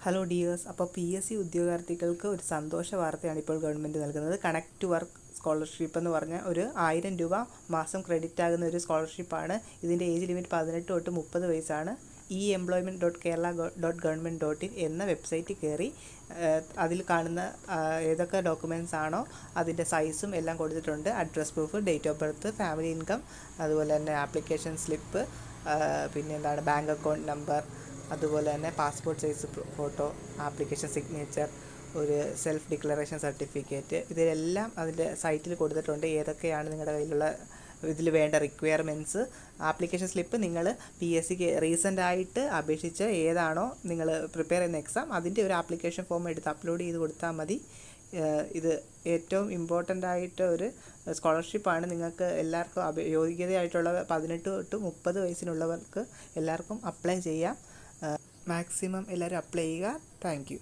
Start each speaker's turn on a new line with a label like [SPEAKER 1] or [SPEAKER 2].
[SPEAKER 1] Hello dears. അപ്പോൾ PSC ഉദ്യോഗാർത്ഥികൾക്ക് ഒരു സന്തോഷ വാർത്തയാണ് ഇപ്പോൾ ഗവൺമെൻറ് നൽകുന്നത്. കണക്ട് ടു വർക്ക് സ്കോളർഷിപ്പ് എന്ന് പറഞ്ഞ ഒരു 1000 രൂപ മാസം ക്രെഡിറ്റ് ആകുന്ന ഒരു സ്കോളർഷിപ്പാണ്. ഇതിൻ്റെ ഏജ് ലിമിറ്റ് 18 തൊട്ട് 30 വയസ്സാണ്. employment.kerala.government.in എന്ന വെബ്സൈറ്റിൽ കയറി അതിൽ കാണുന്ന ഏതൊക്കെ ഡോക്യുമെൻറ്റ്സ് ആണോ അതിൻ്റെ സൈസും എല്ലാം കൊടുത്തിട്ടുണ്ട്. Address proof, date of birth, family income, അതുപോലെ തന്നെ ആപ്ലിക്കേഷൻ സ്ലിപ്പ്, പിന്നെ എന്താണ് ബാങ്ക് അക്കൗണ്ട് നമ്പർ, അതുപോലെ തന്നെ passport size photo, application signature, ഒരു സെൽഫ് ഡിക്ലറേഷൻ സർട്ടിഫിക്കറ്റ്, ഇതെല്ലാം അതിൻ്റെ സൈറ്റിൽ കൊടുത്തിട്ടുണ്ട്. ഏതൊക്കെയാണ് നിങ്ങളുടെ കയ്യിലുള്ള ഇതിൽ വേണ്ട റിക്വയർമെൻറ്റ്സ്. ആപ്ലിക്കേഷൻ സ്ലിപ്പ് നിങ്ങൾ PSCക്ക് റീസെൻ്റായിട്ട് അപേക്ഷിച്ച് ഏതാണോ നിങ്ങൾ പ്രിപ്പയർ ചെയ്യുന്ന എക്സാം അതിൻ്റെ ഒരു ആപ്ലിക്കേഷൻ ഫോം എടുത്ത് അപ്ലോഡ് ചെയ്ത് കൊടുത്താൽ മതി. ഇത് ഏറ്റവും ഇമ്പോർട്ടൻ്റ് ആയിട്ട് ഒരു സ്കോളർഷിപ്പാണ്. നിങ്ങൾക്ക് എല്ലാവർക്കും യോഗ്യതയായിട്ടുള്ള 18 തൊട്ട് 30 വയസ്സിനുള്ളവർക്ക് എല്ലാവർക്കും അപ്ലൈ ചെയ്യാം. മാക്സിമം എല്ലാവരും അപ്ലൈ ചെയ്യുക. Thank you.